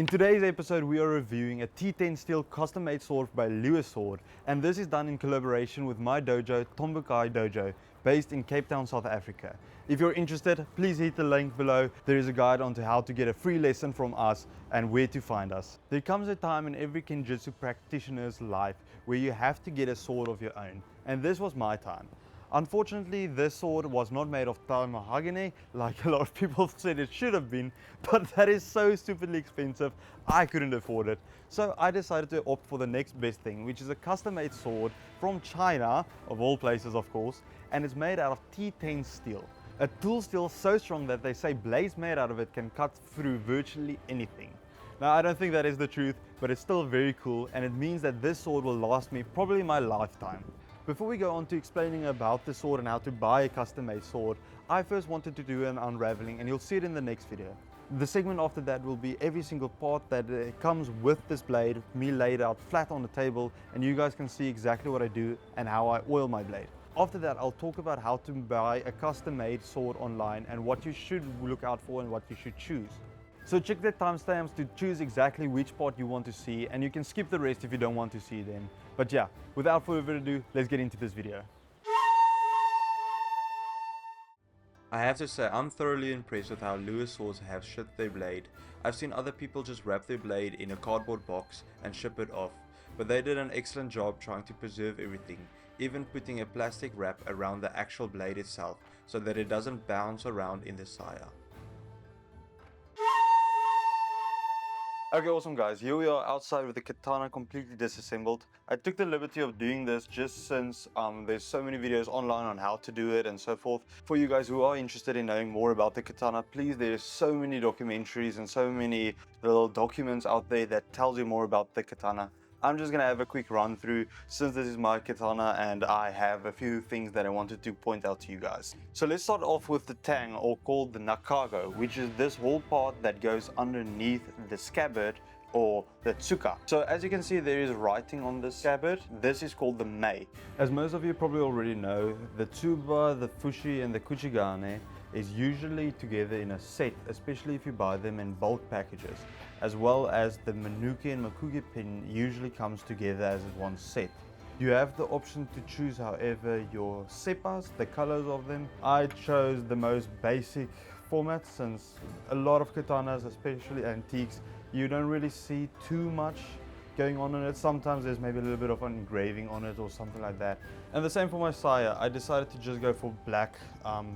In today's episode, we are reviewing a T10 steel custom-made sword by Lewis Sword, and this is done in collaboration with my dojo, Tombukai Dojo, based in Cape Town, South Africa. If you're interested, please hit the link below. There is a guide on how to get a free lesson from us and where to find us. There comes a time in every Kenjutsu practitioner's life where you have to get a sword of your own, and this was my time. Unfortunately, this sword was not made of tameshigiri like a lot of people said it should have been, but that is so stupidly expensive, I couldn't afford it. So I decided to opt for the next best thing, which is a custom-made sword from China, of all places of course, and it's made out of T10 steel. A tool steel so strong that they say blades made out of it can cut through virtually anything. Now, I don't think that is the truth, but it's still very cool, and it means that this sword will last me probably my lifetime. Before we go on to explaining about the sword and how to buy a custom-made sword, I first wanted to do an unraveling, and you'll see it in the next video. The segment after that will be every single part that comes with this blade, me laid out flat on the table, and you guys can see exactly what I do and how I oil my blade. After that, I'll talk about how to buy a custom-made sword online and what you should look out for and what you should choose. So check the timestamps to choose exactly which part you want to see, and you can skip the rest if you don't want to see them. But yeah, without further ado, let's get into this video. I have to say, I'm thoroughly impressed with how Lewis Swords have shipped their blade. I've seen other people just wrap their blade in a cardboard box and ship it off, but they did an excellent job trying to preserve everything, even putting a plastic wrap around the actual blade itself so that it doesn't bounce around in the saya. Okay, awesome guys, here we are outside with the katana completely disassembled. I took the liberty of doing this just since there's so many videos online on how to do it and so forth. For you guys who are interested in knowing more about the katana, please, there's so many documentaries and so many little documents out there that tells you more about the katana. I'm just gonna have a quick run through since this is my katana and I have a few things that I wanted to point out to you guys. So let's start off with the tang, or called the nakago, which is this whole part that goes underneath the scabbard or the tsuka. So as you can see, there is writing on the scabbard. This is called the mei. As most of you probably already know, the tsuba, the fushi and the kuchigane is usually together in a set, especially if you buy them in bulk packages, as well as the manuki and makuge pin usually comes together as one set. You have the option to choose, however, your seppas, the colors of them. I chose the most basic format since a lot of katanas, especially antiques, you don't really see too much going on in it. Sometimes there's maybe a little bit of an engraving on it or something like that. And the same for my saya. I decided to just go for black.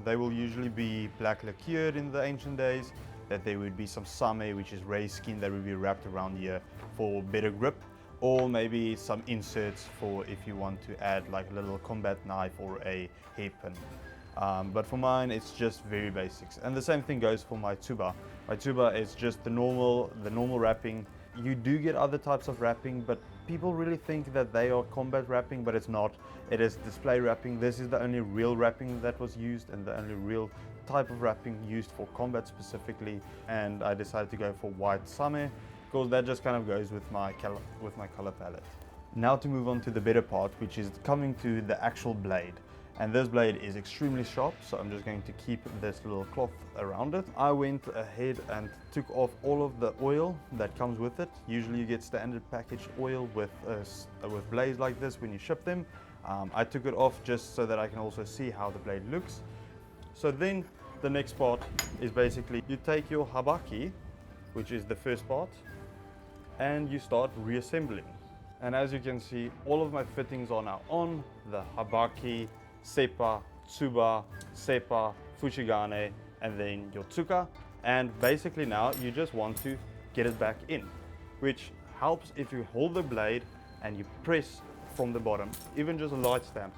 They will usually be black lacquered in the ancient days, that there would be some same, which is raised skin, that would be wrapped around here for better grip, or maybe some inserts for if you want to add like a little combat knife or a hairpin. But for mine, it's just very basics. And the same thing goes for my tsuba. My tsuba is just the normal wrapping. You do get other types of wrapping, but people really think that they are combat wrapping, but it's not. It is display wrapping. This is the only real wrapping that was used and the only real type of wrapping used for combat specifically. And I decided to go for white same because that just kind of goes with my color palette. Now to move on to the better part, which is coming to the actual blade. And this blade is extremely sharp, so I'm just going to keep this little cloth around it. I went ahead and took off all of the oil that comes with it. Usually you get standard packaged oil with blades like this when you ship them. I took it off just so that I can also see how the blade looks. So then the next part is basically you take your habaki, which is the first part, and you start reassembling. And as you can see, all of my fittings are now on the habaki, seppa, tsuba, seppa, fushigane, and then your tsuka. And basically now you just want to get it back in, which helps if you hold the blade and you press from the bottom, even just a light stamp.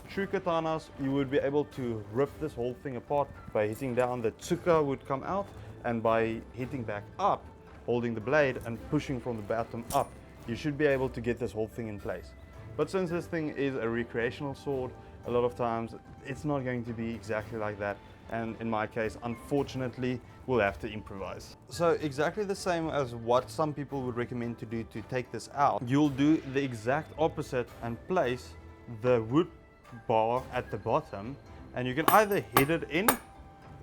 True katanas, you would be able to rip this whole thing apart by hitting down. The tsuka would come out, and by hitting back up, holding the blade and pushing from the bottom up, you should be able to get this whole thing in place. But since this thing is a recreational sword, a lot of times it's not going to be exactly like that, and in my case, unfortunately, we'll have to improvise. So exactly the same as what some people would recommend to do to take this out, you'll do the exact opposite and place the wood bar at the bottom, and you can either hit it in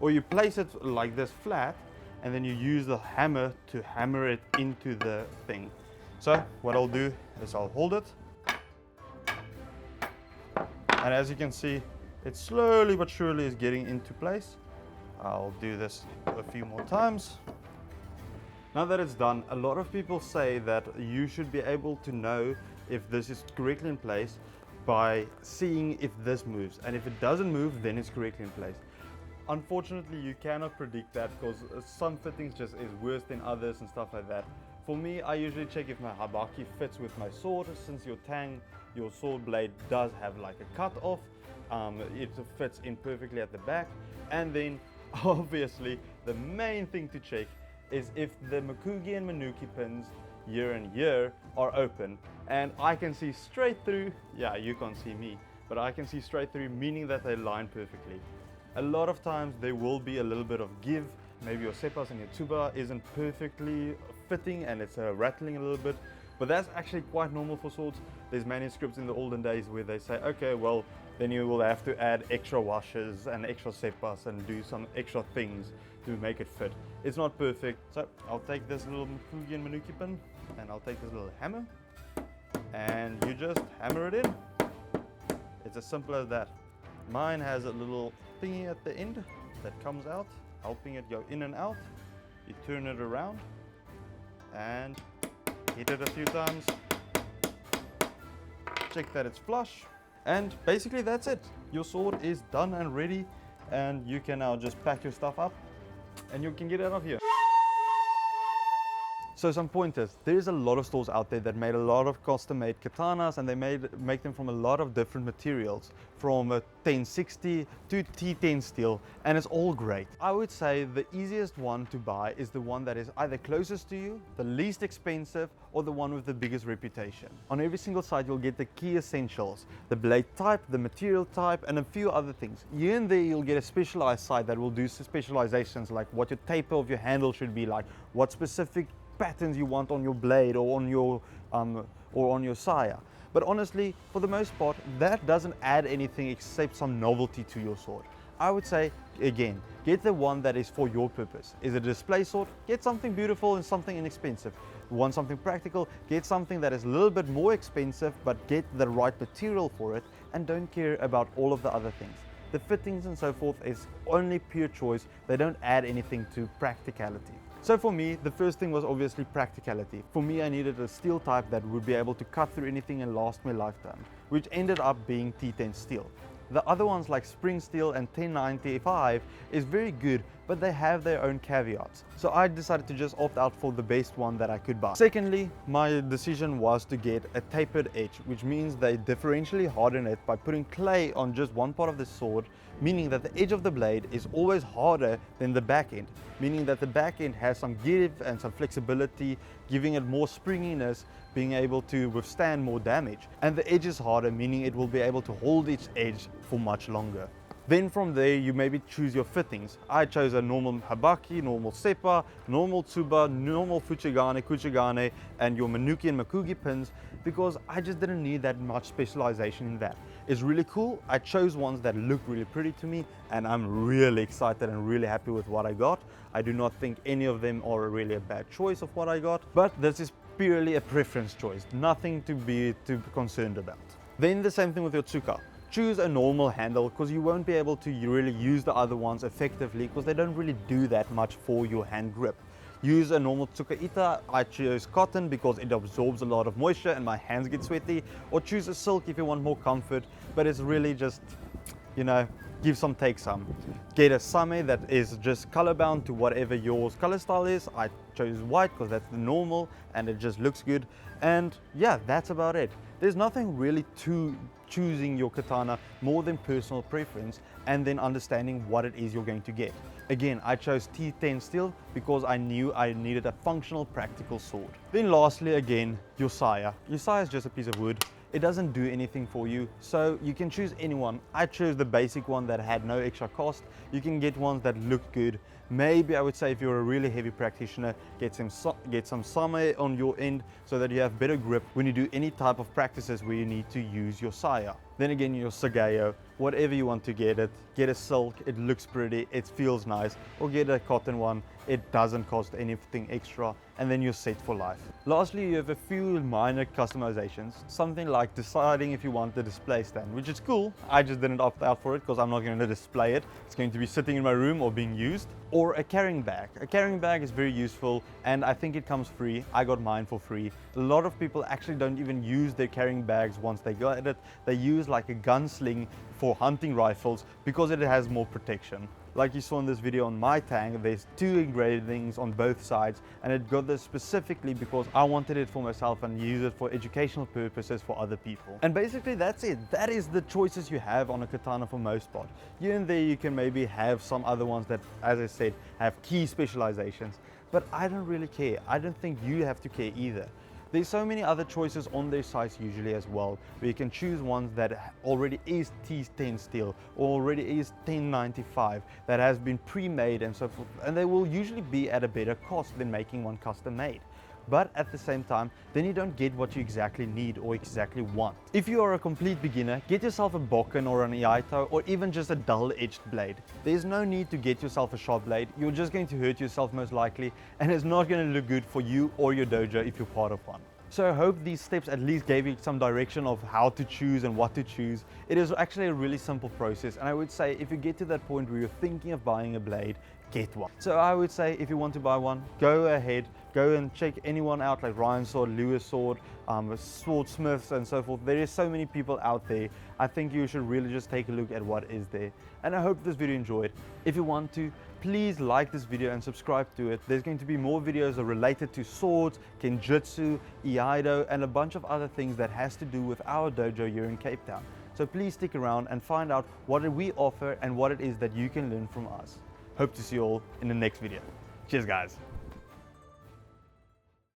or you place it like this flat and then you use the hammer to hammer it into the thing. So what I'll do is I'll hold it, and as you can see, it slowly but surely is getting into place. I'll do this a few more times. Now that it's done, a lot of people say that you should be able to know if this is correctly in place by seeing if this moves, and if it doesn't move, then it's correctly in place. Unfortunately, you cannot predict that because some fittings just is worse than others and stuff like that. For me, I usually check if my habaki fits with my sword, since your sword blade does have like a cut off. It fits in perfectly at the back. And then obviously the main thing to check is if the Makugi and Manuki pins year and year are open, and I can see straight through. Yeah, you can't see me, but I can see straight through, meaning that they line perfectly. A lot of times there will be a little bit of give. Maybe your seppas and your tuba isn't perfectly fitting and it's rattling a little bit, but that's actually quite normal for swords. There's manuscripts in the olden days where they say, okay, well, then you will have to add extra washes and extra seppas and do some extra things to make it fit. It's not perfect. So I'll take this little Makugi and Manuki pin, and I'll take this little hammer, and you just hammer it in. It's as simple as that. Mine has a little thingy at the end that comes out, helping it go in and out. You turn it around and hit it a few times. Check that it's flush, and basically that's it. Your sword is done and ready, and you can now just pack your stuff up and you can get out of here. So some pointers. There's a lot of stores out there that made a lot of custom-made katanas, and they make them from a lot of different materials, from a 1060 to T10 steel, and it's all great. I would say the easiest one to buy is the one that is either closest to you, the least expensive, or the one with the biggest reputation. On every single site you'll get the key essentials, the blade type, the material type, and a few other things. Here and there you'll get a specialized site that will do specializations, like what your taper of your handle should be like, what specific patterns you want on your blade or on your saya. But honestly, for the most part, that doesn't add anything except some novelty to your sword. I would say, again, get the one that is for your purpose. Is it a display sword? Get something beautiful and something inexpensive. Want something practical? Get something that is a little bit more expensive, but get the right material for it, and don't care about all of the other things. The fittings and so forth is only pure choice. They don't add anything to practicality. So for me, the first thing was obviously practicality. For me, I needed a steel type that would be able to cut through anything and last my lifetime, which ended up being T10 steel. The other ones like spring steel and 1095 is very good, but they have their own caveats. So I decided to just opt out for the best one that I could buy. Secondly, my decision was to get a tapered edge, which means they differentially harden it by putting clay on just one part of the sword, meaning that the edge of the blade is always harder than the back end, meaning that the back end has some give and some flexibility, giving it more springiness, being able to withstand more damage. And the edge is harder, meaning it will be able to hold its edge for much longer. Then from there, you maybe choose your fittings. I chose a normal habaki, normal seppa, normal tsuba, normal fuchigane, kuchigane, and your Manuki and Makugi pins, because I just didn't need that much specialization in that. It's really cool. I chose ones that look really pretty to me, and I'm really excited and really happy with what I got. I do not think any of them are really a bad choice of what I got, but this is purely a preference choice, nothing to be too concerned about. Then the same thing with your tsuka. Choose a normal handle, because you won't be able to really use the other ones effectively, because they don't really do that much for your hand grip. Use a normal tsukaita. I chose cotton because it absorbs a lot of moisture and my hands get sweaty, or choose a silk if you want more comfort, but it's really just, you know, give some, take some. Get a same that is just color bound to whatever your color style is. I chose white because that's the normal and it just looks good. And yeah, that's about it. There's nothing really to choosing your katana more than personal preference and then understanding what it is you're going to get. Again, I chose T10 steel because I knew I needed a functional, practical sword. Then lastly, again, your saya. Your saya is just a piece of wood. It doesn't do anything for you, so you can choose anyone. I chose the basic one that had no extra cost. You can get ones that look good. Maybe I would say if you're a really heavy practitioner, get some same on your end so that you have better grip when you do any type of practices where you need to use your saya. Then again, your sageo, whatever you want to get it. Get a silk, it looks pretty, it feels nice, or get a cotton one. it doesn't cost anything extra, and then you're set for life. Lastly, you have a few minor customizations, something like deciding if you want the display stand, which is cool. I just didn't opt out for it because I'm not going to display it. It's going to be sitting in my room or being used. Or a carrying bag. A carrying bag is very useful, and I think it comes free. I got mine for free. A lot of people actually don't even use their carrying bags once they got it. They use like a gunsling for hunting rifles because it has more protection. Like you saw in this video on my tang, there's 2 engravings on both sides, and it got this specifically because I wanted it for myself and use it for educational purposes for other people. And basically that's it. That is the choices you have on a katana for most part. Here and there you can maybe have some other ones that, as I said, have key specializations, but I don't really care. I don't think you have to care either. There's so many other choices on their sites usually as well, where you can choose ones that already is T10 steel or already is 1095 that has been pre-made and so forth, and they will usually be at a better cost than making one custom made. But at the same time, then you don't get what you exactly need or exactly want. If you are a complete beginner, get yourself a bokken or an iaito or even just a dull-edged blade. There's no need to get yourself a sharp blade. You're just going to hurt yourself most likely, and it's not going to look good for you or your dojo if you're part of one. So I hope these steps at least gave you some direction of how to choose and what to choose. It is actually a really simple process, and I would say if you get to that point where you're thinking of buying a blade, get one. So I would say if you want to buy one, go ahead, go and check anyone out like Ryan Sword, Lewis Sword, Swordsmiths and so forth. There is so many people out there. I think you should really just take a look at what is there. And I hope this video enjoyed. If you want to, please like this video and subscribe to it. There's going to be more videos related to swords, kenjutsu, iaido, and a bunch of other things that has to do with our dojo here in Cape Town. So please stick around and find out what we offer and what it is that you can learn from us. Hope to see you all in the next video. Cheers guys.